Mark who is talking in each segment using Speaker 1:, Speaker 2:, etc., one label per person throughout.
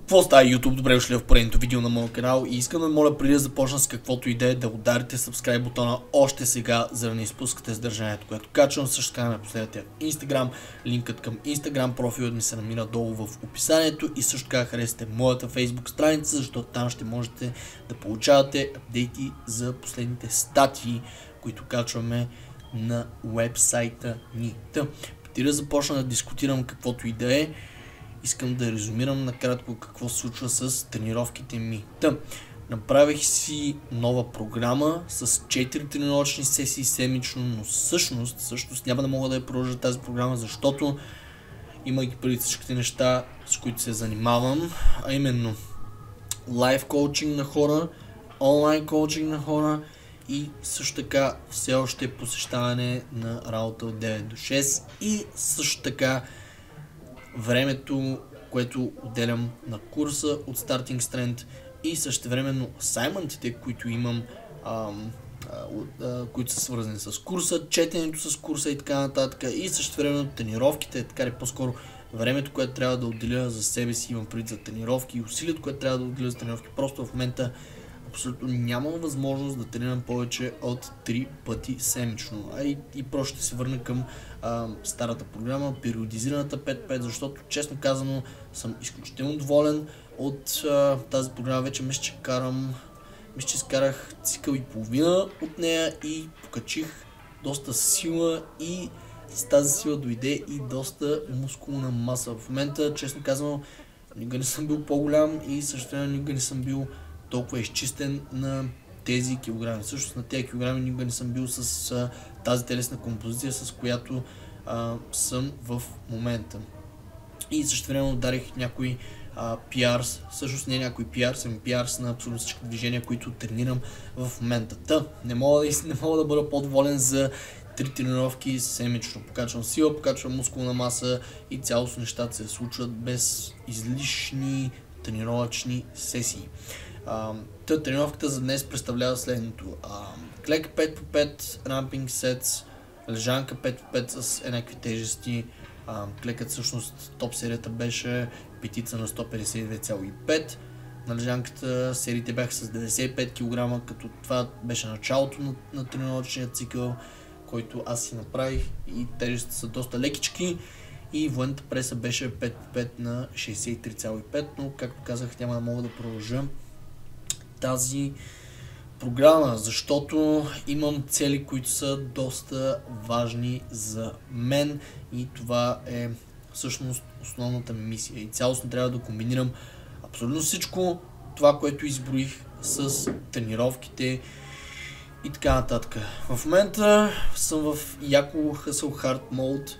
Speaker 1: Какво става YouTube? Добре дошли в поредното видео на моят канал и искам да моля преди да започна с каквото и да ударите subscribe бутона още сега, за да не изпускате съдържанието, което качвам. Също така ме последвате в Instagram. Линкът към Instagram профилът ми се намира долу в описанието и също така харесате моята Facebook страница, защото там ще можете да получавате апдейти за последните статии, които качваме на вебсайта ни. Преди да започна да дискутирам каквото и да е, искам да резюмирам накратко какво се случва с тренировките ми. Направих си нова програма с 4 тренировъчни сесии седмично, но всъщност няма да мога да я продължа тази програма, защото имайки преди всичките неща, с които се занимавам, а именно лайф коучинг на хора, онлайн коучинг на хора и също така все още посещаване на работа от 9 до 6 и също така времето, което отделям на курса от Starting Strength и същевременно асайментите, които имам, които са свързани с курса, четенето с курса и така нататък, и същевременно тренировките, така ли по-скоро времето, което трябва да отделя за себе си, имам предвид за тренировки и усилието, което трябва да отделя за тренировки. Просто в момента абсолютно нямам възможност да тренирам повече от 3 пъти седмично. И просто ще се върна към старата програма, периодизираната 5-5, защото честно казано съм изключително доволен от тази програма. Вече мисля, че изкарах цикъл и половина от нея и покачих доста сила и с тази сила дойде и доста мускулна маса. В момента, честно казано, никога не съм бил по-голям и също никога не съм бил толкова изчистен на тези килограми. Всъщност на тези килограми никога не съм бил с тази телесна композиция, с която съм в момента. И също време ударих някои PRs, всъщност не някои PRs, ами PRs на абсолютно всички движения, които тренирам в момента. Не мога да бъда по-доволен за 3 тренировки седмично. Покачвам сила, покачвам мускулна маса и цялостно нещата се случват без излишни тренировъчни сесии. Тренировката за днес представлява следното. Клек 5 по 5, рампинг сетс, лежанка 5 по 5 с еднакви тежести. Клекът всъщност топ серията беше петица на 152,5. На лежанката сериите бяха с 95 кг, като това беше началото на тренировъчния цикъл, който аз си направих и тежестите са доста лекички. И военната преса беше 5 по 5 на 63,5, но както казах, няма да мога да продължа тази програма, защото имам цели, които са доста важни за мен и това е всъщност основната ми мисия. И цялостно трябва да комбинирам абсолютно всичко това, което изброих с тренировките и така нататък. В момента съм в яко hustle hard mode.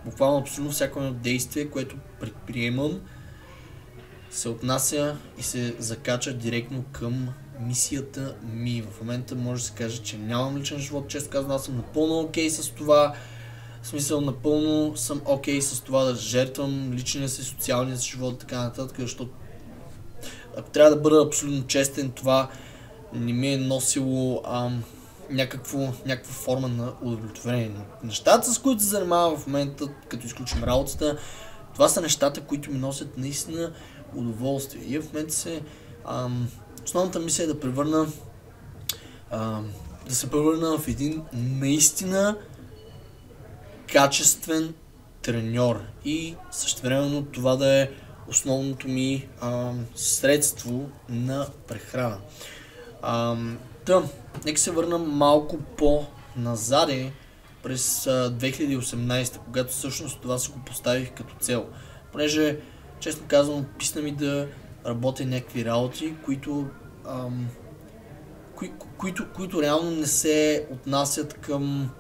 Speaker 1: Буквално абсолютно всяко едно действие, което предприемам, се отнася и се закача директно към мисията ми. В момента може да се каже, че нямам личен живот. Често казвам, аз съм напълно окей с това. В смисъл, напълно съм окей с това да жертвам личния си, социалния си живот и така нататък, защото ако трябва да бъда абсолютно честен, това не ми е носило някаква форма на удовлетворение. Нещата, с които се занимавам в момента, като изключим работата, това са нещата, които ми носят наистина удоволствие. И в момента основната мисия е да се превърна в един наистина качествен треньор и същевременно това да е основното ми средство на прехрана. Нека се върна малко по-назаде през 2018, когато всъщност това си го поставих като цел. Понеже, честно казвам, писна ми да работя някакви работи, които реално не се отнасят към...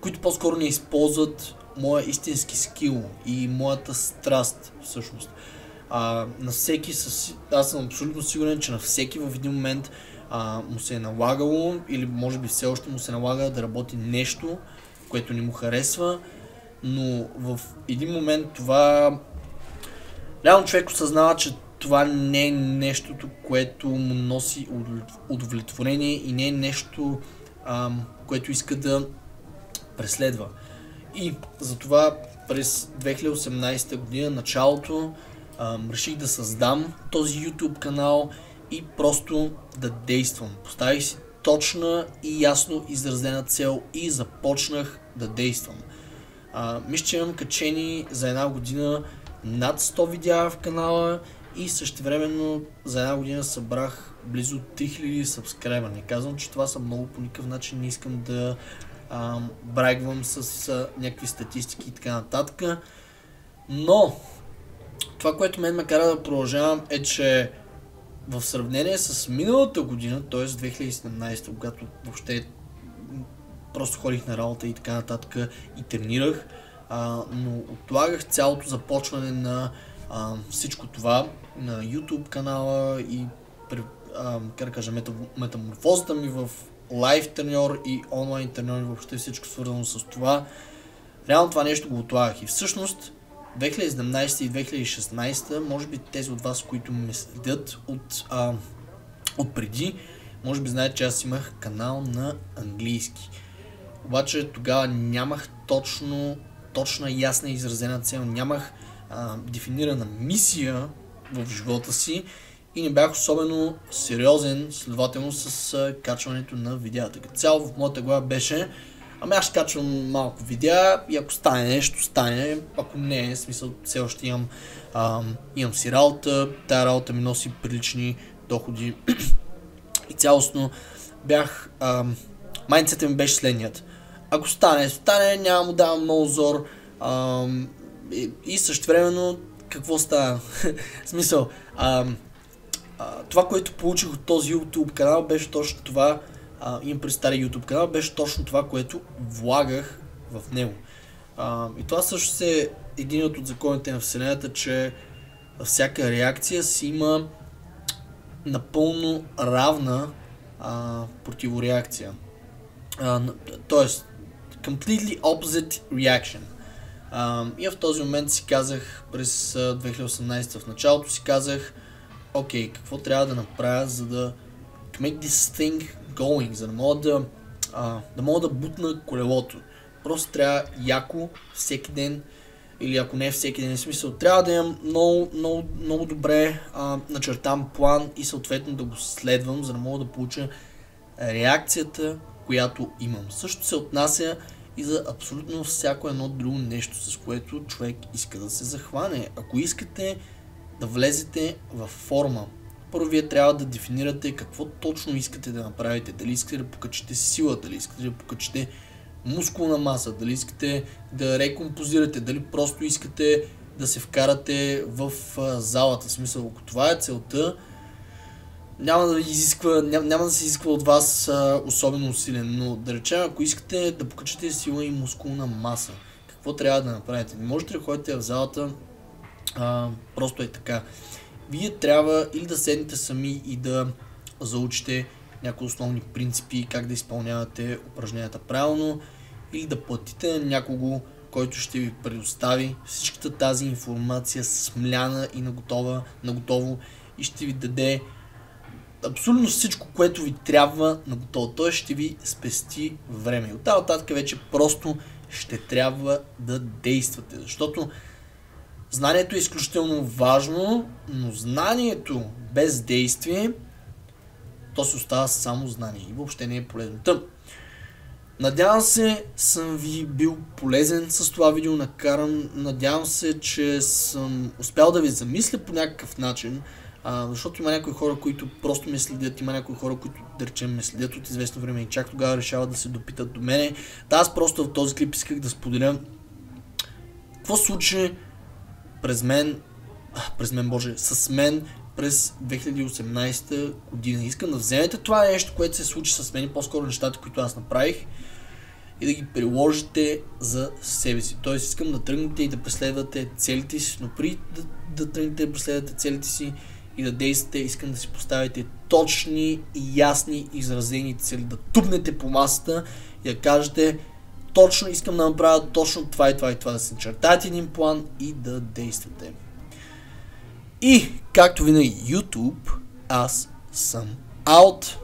Speaker 1: които по-скоро не използват моя истински скил и моята страст всъщност. Аз съм абсолютно сигурен, че на всеки в един момент му се е налагало или може би все още му се налага да работи нещо, което не му харесва, но в един момент това... Реално човек осъзнава, че това не е нещото, което му носи удовлетворение и не е нещо, което иска да преследва. И затова през 2018 година, началото, реших да създам този YouTube канал и просто да действам. Поставих си точна и ясно изразена цел и започнах да действам. Мисля, че имам качени за една година над 100 видеа в канала и същевременно за една година събрах близо 3000 сабскрайбъра. Не казвам, че това са много, по никакъв начин не искам да брагвам с някакви статистики и така нататък. Но това, което мен ме кара да продължавам, е, че в сравнение с миналата година, т.е. 2017, когато въобще просто ходих на работа и така нататък и тренирах, но отлагах цялото започване на всичко това, на YouTube канала и как да кажа, метаморфозата ми в лайв треньор и онлайн треньор и въобще всичко свързано с това. Реално това нещо го отлагах и всъщност 2017 и 2016, може би тези от вас, които ме следят от преди, може би знаят, че аз имах канал на английски. Обаче тогава нямах точна, ясна и изразена цел, нямах дефинирана мисия в живота си и не бях особено сериозен, следователно с качването на видеята. Като цяло в моята глава беше: ами аз ще качвам малко видеа и ако стане нещо, стане, ако не е, смисъл, все още имам си работа, тая работа ми носи прилични доходи и цялостно бях, майндсетът ми беше следният: ако стане, няма му давам много зор и същевременно какво става? В смисъл, това, което получих от този YouTube канал беше точно това. Имам при стария YouTube канал, беше точно това, което влагах в него. И това също е един от законите на Вселената, че всяка реакция си има напълно равна противореакция. Тоест, completely opposite reaction. И в този момент си казах, през 2018 в началото си казах: окей, какво трябва да направя, за да to make this thing going, за да мога да бутна колелото. Просто трябва яко всеки ден, или ако не всеки ден, в смисъл, трябва да имам много добре начертан план и съответно да го следвам, за да мога да получа реакцията, която имам. Също се отнася и за абсолютно всяко едно друго нещо, с което човек иска да се захване. Ако искате да влезете във форма, първо вие трябва да дефинирате какво точно искате да направите. Дали искате да покачите сила, дали искате да покачите мускулна маса, дали искате да рекомпозирате, дали просто искате да се вкарате в залата. В смисъл, ако това е целта, няма да се изисква от вас особено усилен, но да речем, ако искате да покачите сила и мускулна маса, какво трябва да направите? Не можете да ходите в залата просто е така. Вие трябва или да седнете сами и да заучите някои основни принципи, как да изпълнявате упражненията правилно, или да платите на някого, който ще ви предостави всичката тази информация смляна и наготово и ще ви даде абсолютно всичко, което ви трябва наготово. Той ще ви спести време. И оттам нататък вече просто ще трябва да действате, защото знанието е изключително важно, но знанието без действие, то се остава само знание и въобще не е полезно. Надявам се, съм ви бил полезен с това видео, надявам се, че съм успял да ви замисля по някакъв начин, защото има някои хора, които просто ме следят, има някои хора, които, да речем, ме следят от известно време и чак тогава решават да се допитат до мене. Аз просто в този клип исках да споделя какво случи с мен през 2018 година. Искам да вземете това нещо, което се случи с мен, по-скоро нещата, които аз направих, и да ги приложите за себе си. Тоест искам да тръгнете и да преследвате целите си, но преди да тръгнете да преследвате целите си и да действате, искам да си поставите точни и ясни изразени цели, да тупнете по масата и да кажете: точно искам да направя точно това и това и това, да се начертаете един план и да действате. И, както винаги, YouTube, аз съм out.